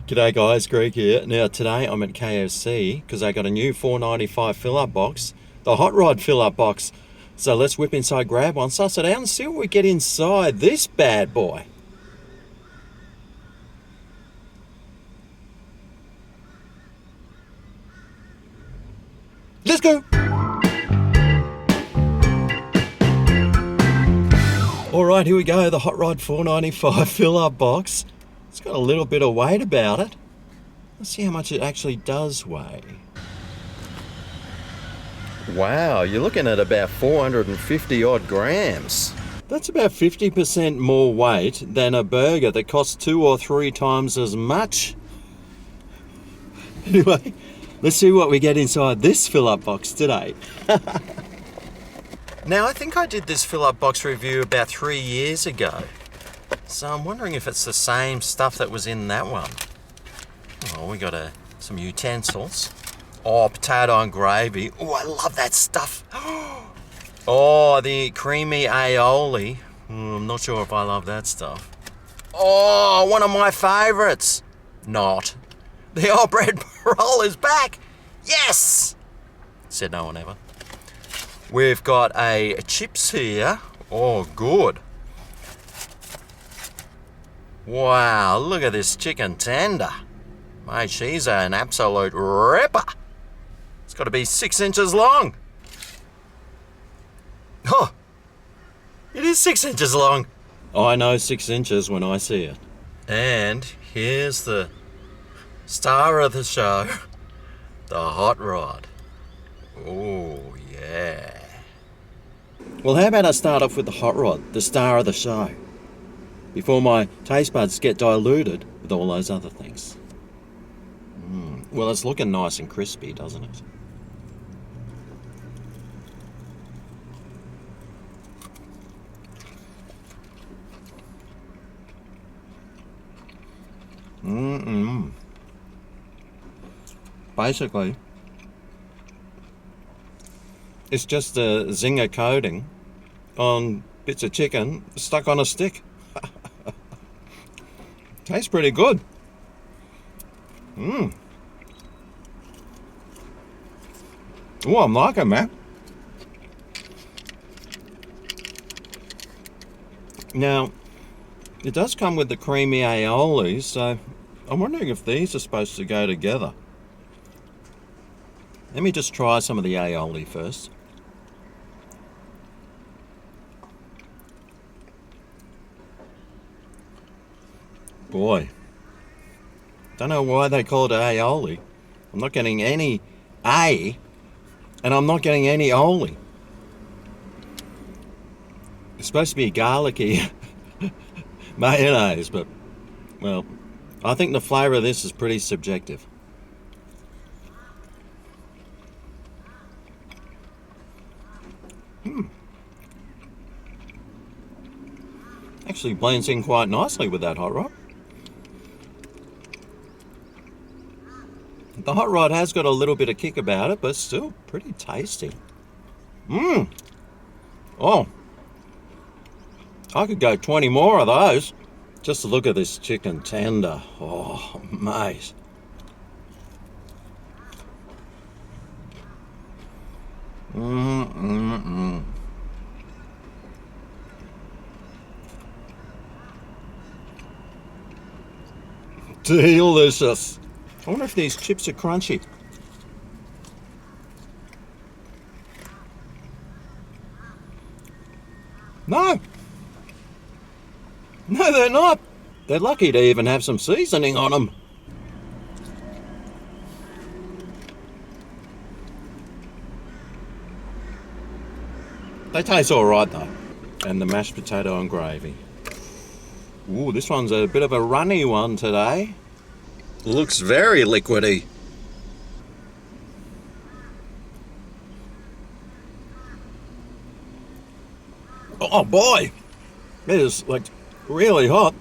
G'day guys, Greg here. Now today I'm at KFC because I got a new $4.95 fill-up box, the Hot Rod fill-up box. So let's whip inside, grab one, suss it out and see what we get inside this bad boy. Let's go! Alright, here we go, the Hot Rod $4.95 fill-up box. It's got a little bit of weight about it. Let's see how much it actually does weigh. Wow, you're looking at about 450 odd grams. That's about 50% more weight than a burger that costs 2 or 3 times as much. Anyway, let's see what we get inside this fill-up box today. Now, I think I did this fill-up box review about 3 years ago. So I'm wondering if it's the same stuff that was in that one. Oh, we got some utensils. Oh, potato and gravy. Oh, I love that stuff. Oh, the creamy aioli. I'm not sure if I love that stuff. Oh, one of my favourites. Not. The old bread roll is back. Yes! Said no one ever. We've got a chips here. Oh, good. Wow, look at this chicken tender. Mate, she's an absolute ripper. It's got to be 6 inches long. Oh, it is 6 inches long. I know 6 inches when I see it. And here's the star of the show, the Hot Rod. Oh, yeah. Well, how about I start off with the Hot Rod, the star of the show, before my taste buds get diluted with all those other things. Well, it's looking nice and crispy, doesn't it? Basically, it's just a zinger coating on bits of chicken stuck on a stick. Tastes pretty good. Oh, I'm liking that. Now, it does come with the creamy aioli, so I'm wondering if these are supposed to go together. Let me just try some of the aioli first. Boy, don't know why they call it aioli. I'm not getting any A, and I'm not getting any oli. It's supposed to be garlicky mayonnaise, but, well, I think the flavour of this is pretty subjective. Actually blends in quite nicely with that Hot Rod. The Hot Rod has got a little bit of kick about it, but still pretty tasty. Oh, I could go 20 more of those. Just to look at this chicken tender. Oh, mate. Delicious. I wonder if these chips are crunchy. No. No, they're not. They're lucky to even have some seasoning on them. They taste all right though. And the mashed potato and gravy. Ooh, this one's a bit of a runny one today. Looks very liquidy. Oh boy, it is like really hot.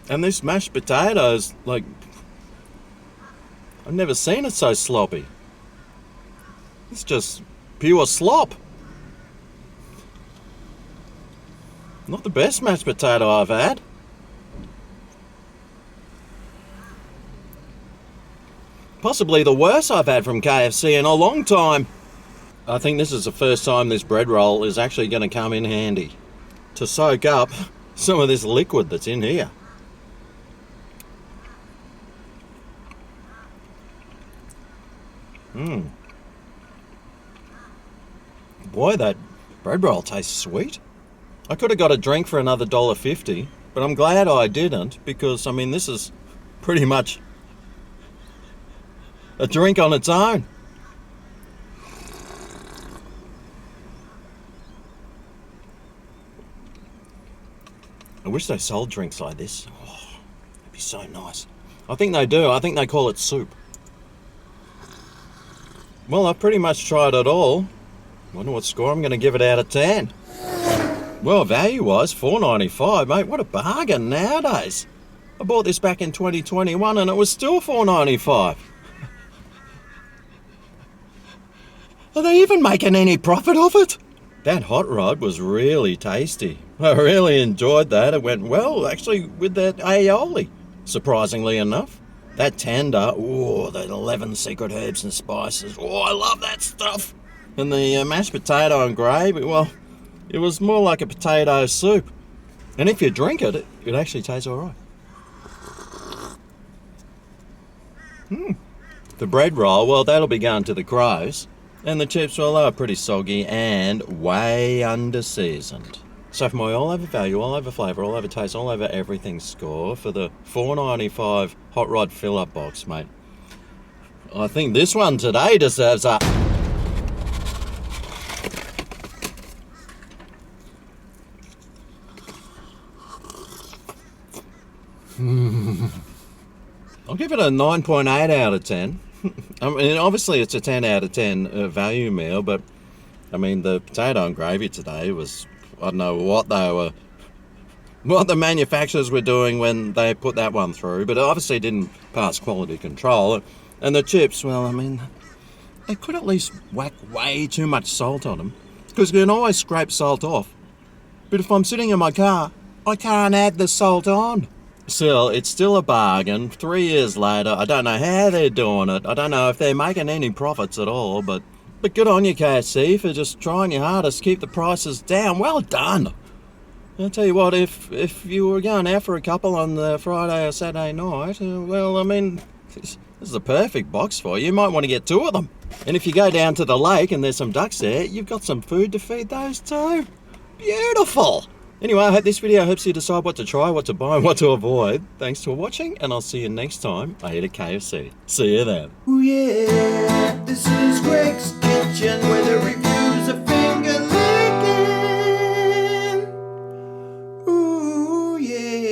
And this mashed potato is like, I've never seen it so sloppy. It's just pure slop. Not the best mashed potato I've had. Possibly the worst I've had from KFC in a long time. I think this is the first time this bread roll is actually going to come in handy to soak up some of this liquid that's in here. Boy, that bread roll tastes sweet. I could have got a drink for another $1.50, but I'm glad I didn't, because I mean this is pretty much a drink on its own. I wish they sold drinks like this. Oh, it'd be so nice. I think they do. I think they call it soup. Well, I've pretty much tried it all. Wonder what score I'm going to give it out of 10. Well, value-wise, $4.95, mate. What a bargain nowadays. I bought this back in 2021 and it was still $4.95. Are they even making any profit of it? That hot rod was really tasty. I really enjoyed that. It went well, actually, with that aioli, surprisingly enough. That tender, oh, that 11 secret herbs and spices. Oh, I love that stuff. And the mashed potato and gravy, well, it was more like a potato soup. And if you drink it, it actually tastes all right. The bread roll, well, that'll be going to the crows. And the chips, well, they were pretty soggy and way under-seasoned. So for my all-over value, all-over flavour, all-over taste, all-over everything score for the $4.95 Hot Rod fill-up box, mate, I think this one today deserves a... I'll give it a 9.8 out of 10. I mean, obviously it's a 10 out of 10 value meal, but I mean, the potato and gravy today was, I don't know what the manufacturers were doing when they put that one through, but it obviously didn't pass quality control. And the chips, well, I mean, they could at least whack way too much salt on them, because you can always scrape salt off. But if I'm sitting in my car, I can't add the salt on. Still, it's still a bargain. 3 years later, I don't know how they're doing it. I don't know if they're making any profits at all, but good on you, KFC, for just trying your hardest to keep the prices down. Well done. I'll tell you what, if you were going out for a couple on the Friday or Saturday night, well, I mean, this is the perfect box for you. You might want to get 2 of them. And if you go down to the lake and there's some ducks there, you've got some food to feed those too. Beautiful. Anyway, I hope this video helps you decide what to try, what to buy, and what to avoid. Thanks for watching, and I'll see you next time I eat at KFC. See you then. Ooh yeah, this is Greg's Kitchen, where the reviews are finger licking. Ooh yeah.